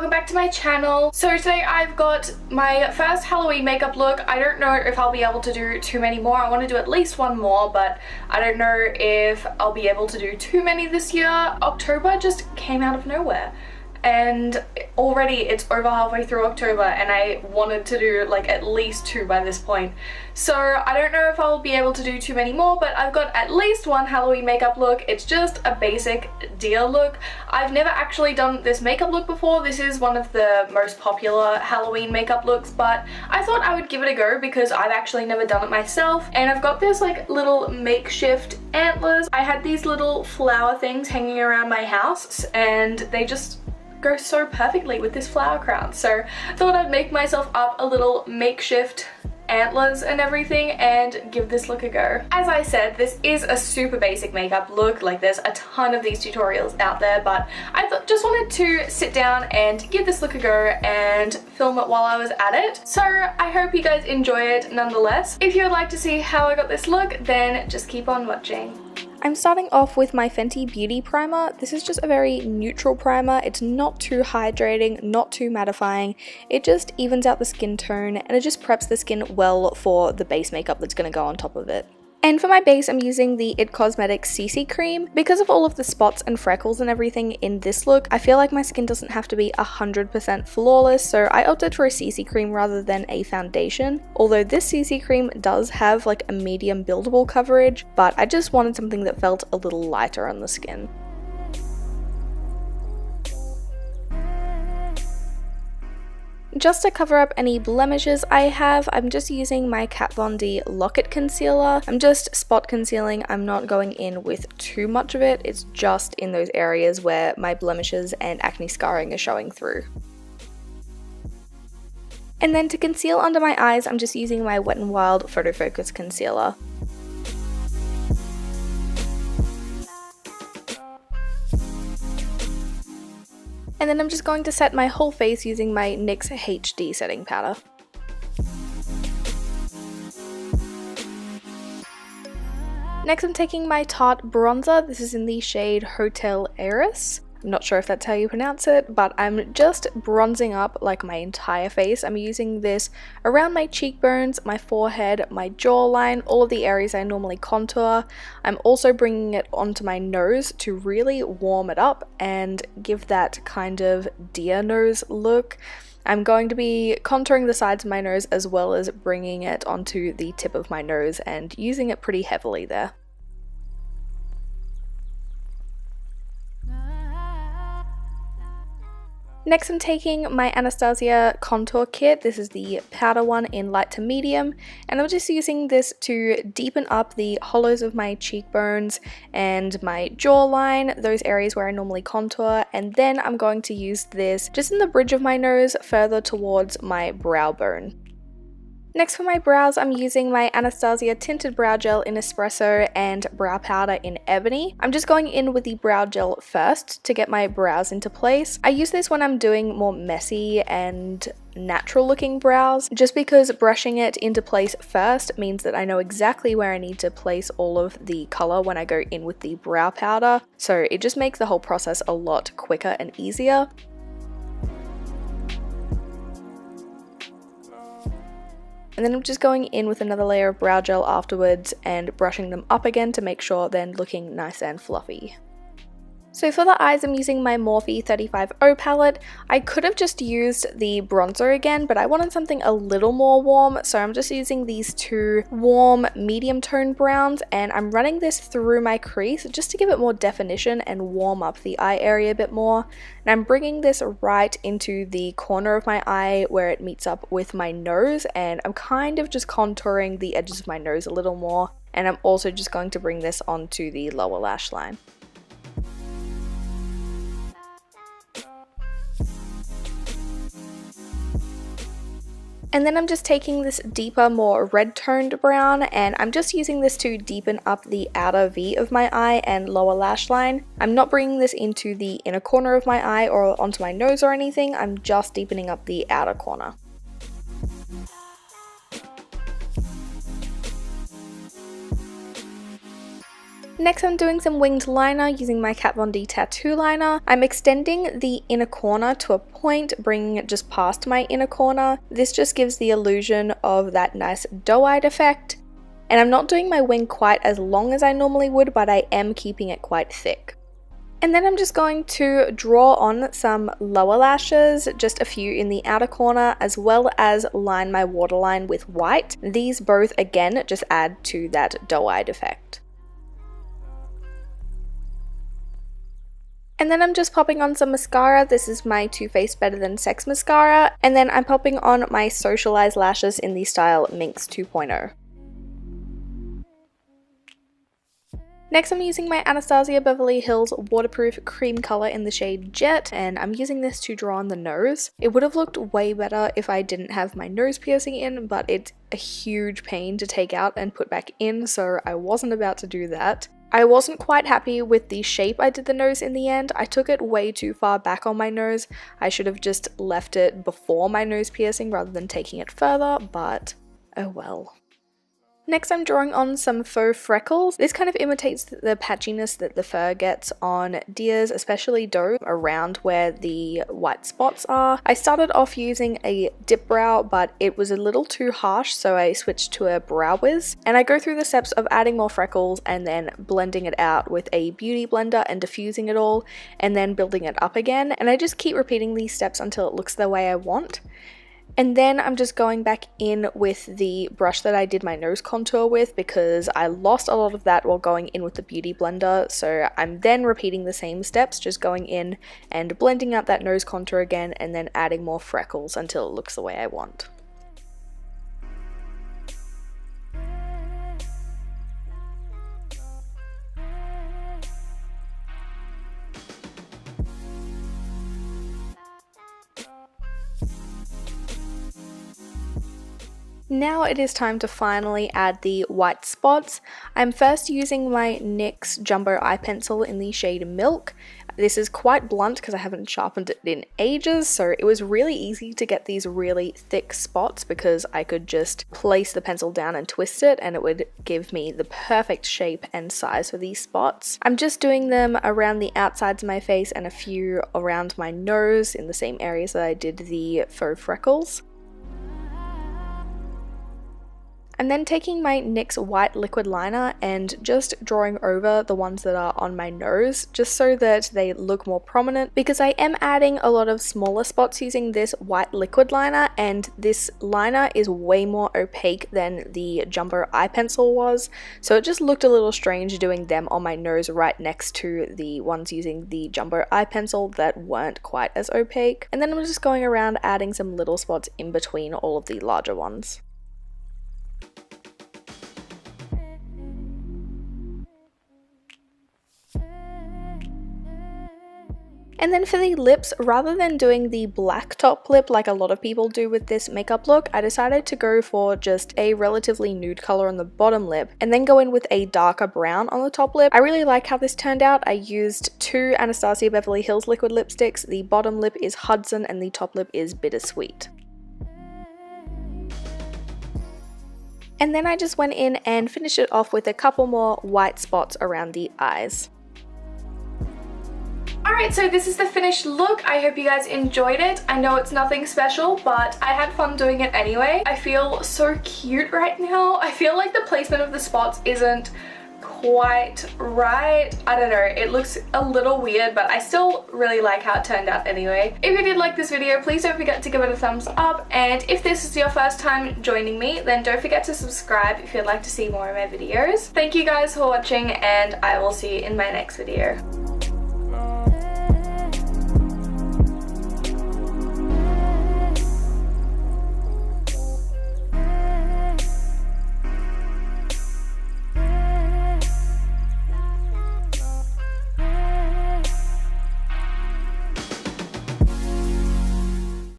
welcome back to my channel. So today I've got my first Halloween makeup look. I don't know if I'll be able to do too many more. I want to do at least one more, but I don't know if I'll be able to do too many this year. October just came out of nowhere. And already it's over halfway through October and I wanted to do like at least 2 by this point. So I don't know if I'll be able to do too many more, but I've got at least one Halloween makeup look. It's just a basic deer look. I've never actually done this makeup look before. This is one of the most popular Halloween makeup looks, but I thought I would give it a go because I've actually never done it myself. And I've got this like little makeshift antlers. I had these little flower things hanging around my house and they just go so perfectly with this flower crown, so I thought I'd make myself up a little makeshift antlers and everything and give this look a go. As I said, this is a super basic makeup look. Like, there's a ton of these tutorials out there, but I just wanted to sit down and give this look a go and film it while I was at it. So I hope you guys enjoy it nonetheless. If you would like to see how I got this look, then just keep on watching. I'm starting off with my Fenty Beauty Primer. This is just a very neutral primer. It's not too hydrating, not too mattifying. It just evens out the skin tone and it just preps the skin well for the base makeup that's going to go on top of it. And for my base, I'm using the It Cosmetics CC Cream. Because of all of the spots and freckles and everything in this look, I feel like my skin doesn't have to be 100% flawless, so I opted for a CC cream rather than a foundation. Although this CC cream does have like a medium buildable coverage, but I just wanted something that felt a little lighter on the skin. Just to cover up any blemishes I have, I'm just using my Kat Von D Lock-It Concealer. I'm just spot concealing. I'm not going in with too much of it. It's just in those areas where my blemishes and acne scarring is showing through. And then to conceal under my eyes, I'm just using my Wet n Wild Photo Focus Concealer. And then I'm just going to set my whole face using my NYX HD setting powder. Next I'm taking my Tarte bronzer. This is in the shade Hotel Heiress. I'm not sure if that's how you pronounce it, but I'm just bronzing up like my entire face. I'm using this around my cheekbones, my forehead, my jawline, all of the areas I normally contour. I'm also bringing it onto my nose to really warm it up and give that kind of deer nose look. I'm going to be contouring the sides of my nose as well as bringing it onto the tip of my nose and using it pretty heavily there. Next I'm taking my Anastasia contour kit. This is the powder one in light to medium, and I'm just using this to deepen up the hollows of my cheekbones and my jawline, those areas where I normally contour, and then I'm going to use this just in the bridge of my nose further towards my brow bone. Next for my brows, I'm using my Anastasia Tinted Brow Gel in Espresso and brow powder in Ebony. I'm just going in with the brow gel first to get my brows into place. I use this when I'm doing more messy and natural looking brows, just because brushing it into place first means that I know exactly where I need to place all of the color when I go in with the brow powder. So it just makes the whole process a lot quicker and easier. And then I'm just going in with another layer of brow gel afterwards and brushing them up again to make sure they're looking nice and fluffy. So for the eyes, I'm using my Morphe 35O palette. I could have just used the bronzer again, but I wanted something a little more warm, so I'm just using these 2 warm medium tone browns, and I'm running this through my crease just to give it more definition and warm up the eye area a bit more. And I'm bringing this right into the corner of my eye where it meets up with my nose, and I'm kind of just contouring the edges of my nose a little more, and I'm also just going to bring this onto the lower lash line. And then I'm just taking this deeper, more red toned brown, and I'm just using this to deepen up the outer V of my eye and lower lash line. I'm not bringing this into the inner corner of my eye or onto my nose or anything, I'm just deepening up the outer corner. Next, I'm doing some winged liner using my Kat Von D tattoo liner. I'm extending the inner corner to a point, bringing it just past my inner corner. This just gives the illusion of that nice doe-eyed effect. And I'm not doing my wing quite as long as I normally would, but I am keeping it quite thick. And then I'm just going to draw on some lower lashes, just a few in the outer corner, as well as line my waterline with white. These both, again, just add to that doe-eyed effect. And then I'm just popping on some mascara. This is my Too Faced Better Than Sex mascara. And then I'm popping on my Socialized lashes in the style Minx 2.0. Next, I'm using my Anastasia Beverly Hills waterproof cream color in the shade Jet, and I'm using this to draw on the nose. It would have looked way better if I didn't have my nose piercing in, but it's a huge pain to take out and put back in, so I wasn't about to do that. I wasn't quite happy with the shape I did the nose in the end. I took it way too far back on my nose. I should have just left it before my nose piercing rather than taking it further, but oh well. Next, I'm drawing on some faux freckles. This kind of imitates the patchiness that the fur gets on deers, especially doe, around where the white spots are. I started off using a dip brow, but it was a little too harsh, so I switched to a brow wiz. And I go through the steps of adding more freckles and then blending it out with a beauty blender and diffusing it all, and then building it up again. And I just keep repeating these steps until it looks the way I want. And then I'm just going back in with the brush that I did my nose contour with, because I lost a lot of that while going in with the beauty blender. So I'm then repeating the same steps, just going in and blending out that nose contour again, and then adding more freckles until it looks the way I want. Now it is time to finally add the white spots. I'm first using my NYX Jumbo Eye Pencil in the shade Milk. This is quite blunt because I haven't sharpened it in ages, so it was really easy to get these really thick spots because I could just place the pencil down and twist it and it would give me the perfect shape and size for these spots. I'm just doing them around the outsides of my face and a few around my nose in the same areas that I did the faux freckles. I'm then taking my NYX white liquid liner and just drawing over the ones that are on my nose, just so that they look more prominent, because I am adding a lot of smaller spots using this white liquid liner, and this liner is way more opaque than the Jumbo Eye Pencil was, so it just looked a little strange doing them on my nose right next to the ones using the Jumbo Eye Pencil that weren't quite as opaque. And then I'm just going around adding some little spots in between all of the larger ones. And then for the lips, rather than doing the black top lip like a lot of people do with this makeup look, I decided to go for just a relatively nude color on the bottom lip and then go in with a darker brown on the top lip. I really like how this turned out. I used two Anastasia Beverly Hills liquid lipsticks. The bottom lip is Hudson and the top lip is Bittersweet. And then I just went in and finished it off with a couple more white spots around the eyes. Alright, so this is the finished look. I hope you guys enjoyed it. I know it's nothing special, but I had fun doing it anyway. I feel so cute right now. I feel like the placement of the spots isn't quite right. I don't know, it looks a little weird, but I still really like how it turned out anyway. If you did like this video, please don't forget to give it a thumbs up, and if this is your first time joining me, then don't forget to subscribe if you'd like to see more of my videos. Thank you guys for watching, and I will see you in my next video.